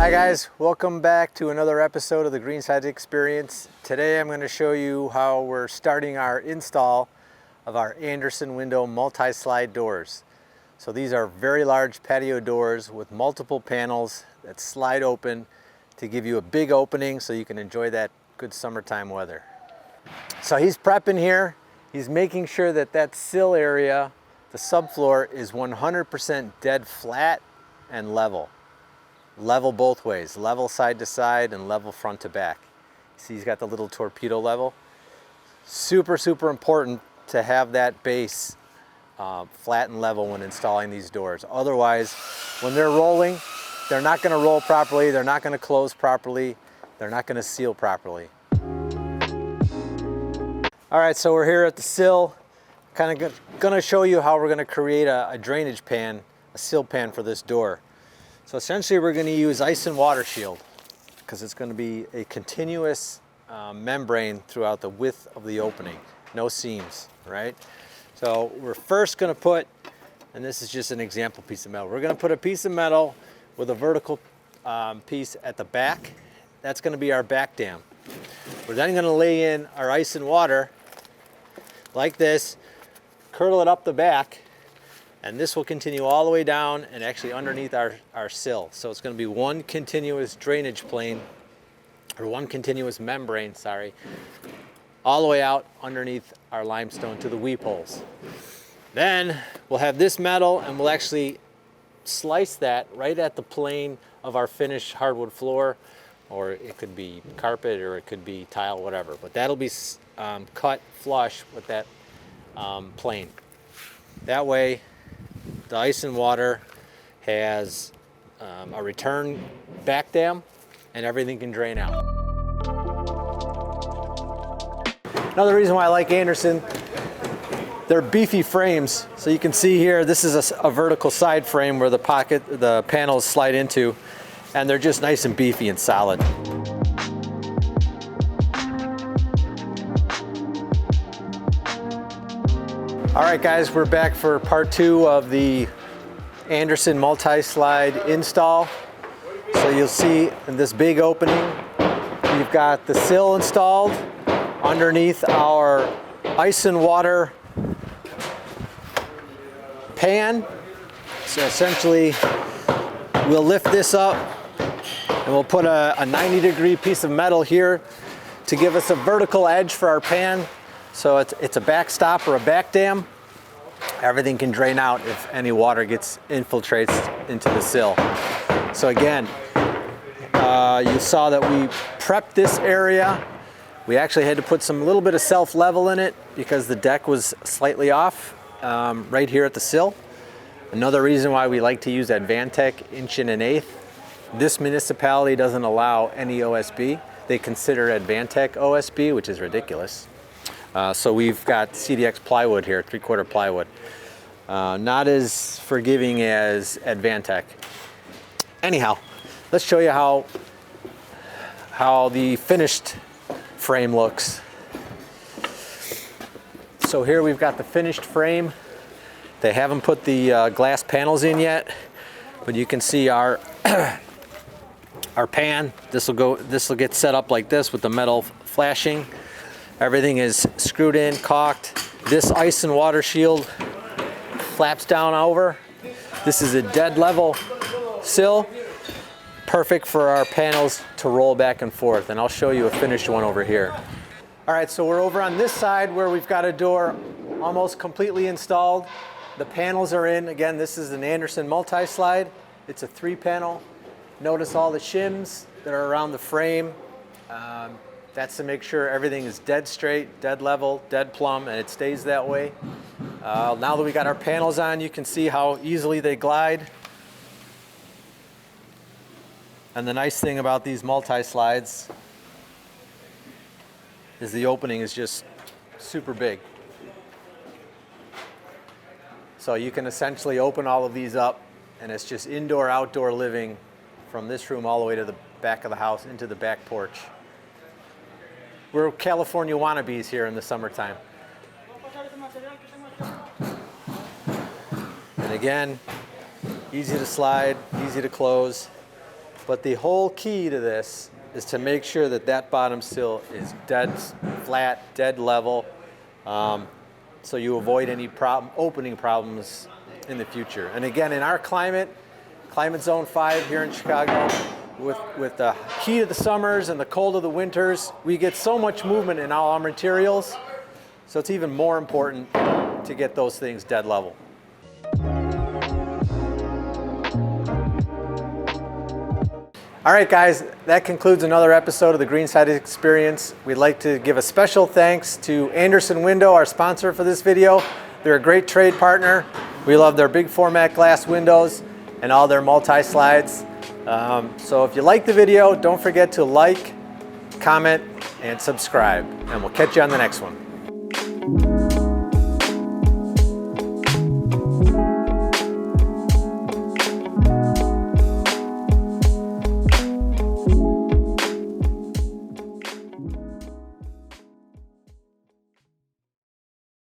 Hi guys, welcome back to another episode of the Greenside Experience. Today I'm going to show you how we're starting our install of our Anderson window multi-slide doors. So these are very large patio doors with multiple panels that slide open to give you a big opening so you can enjoy that good summertime weather. So he's prepping here. He's making sure that that sill area, the subfloor, is 100% dead flat and level. Level both ways, level side to side and level front to back. See, he's got the little torpedo level. Super important to have that base flat and level when installing these doors. Otherwise, when they're rolling, they're not going to roll properly, they're not going to close properly, they're not going to seal properly. All right, so we're here at the sill. Kind of going to show you how we're going to create a drainage pan, a sill pan for this door. So essentially we're going to use ice and water shield because it's going to be a continuous membrane throughout the width of the opening, no seams, right? So we're first going to put, and this is just an example piece of metal, we're going to put a piece of metal with a vertical piece at the back. That's going to be our back dam. We're then going to lay in our ice and water like this, curl it up the back, and this will continue all the way down and actually underneath our sill. So it's going to be one continuous drainage plane, or one continuous membrane, sorry, all the way out underneath our limestone to the weep holes. Then we'll have this metal and we'll actually slice that right at the plane of our finished hardwood floor, or it could be carpet or it could be tile, whatever. But that'll be cut flush with that plane. That way, the ice and water has a return back dam and everything can drain out. Another reason why I like Anderson, they're beefy frames. So you can see here, this is a vertical side frame where the panels slide into, and they're just nice and beefy and solid. All right guys, we're back for part 2 of the Anderson multi-slide install. So you'll see in this big opening, we've got the sill installed underneath our ice and water pan. So essentially, we'll lift this up and we'll put a 90-degree piece of metal here to give us a vertical edge for our pan. So it's a backstop or a back dam. Everything can drain out if any water infiltrates into the sill. So again, you saw that we prepped this area. We actually had to put a little bit of self-level in it because the deck was slightly off right here at the sill. Another reason why we like to use Advantech 1 1/8. This municipality doesn't allow any OSB. They consider Advantech OSB, which is ridiculous. So we've got CDX plywood here, 3/4 plywood. Not as forgiving as Advantech. Anyhow, let's show you how the finished frame looks. So here we've got the finished frame. They haven't put the glass panels in yet, but you can see our our pan. This will get set up like this with the metal flashing. Everything is screwed in, caulked. This ice and water shield flaps down over. This is a dead level sill, perfect for our panels to roll back and forth. And I'll show you a finished one over here. All right, so we're over on this side where we've got a door almost completely installed. The panels are in. Again, this is an Anderson multi-slide. It's a 3-panel. Notice all the shims that are around the frame. That's to make sure everything is dead straight, dead level, dead plumb, and it stays that way. Now that we got our panels on, you can see how easily they glide. And the nice thing about these multi-slides is the opening is just super big. So you can essentially open all of these up, and it's just indoor-outdoor living from this room all the way to the back of the house into the back porch. We're California wannabes here in the summertime. And again, easy to slide, easy to close. But the whole key to this is to make sure that that bottom sill is dead flat, dead level, so you avoid any opening problems in the future. And again, in our climate zone 5 here in Chicago, with the heat of the summers and the cold of the winters, we get so much movement in all our materials, so it's even more important to get those things dead level. All right, guys, that concludes another episode of the Greenside Experience. We'd like to give a special thanks to Andersen Window, our sponsor for this video. They're a great trade partner. We love their big format glass windows and all their multi-slides. So if you like the video, don't forget to like, comment, and subscribe. And we'll catch you on the next one.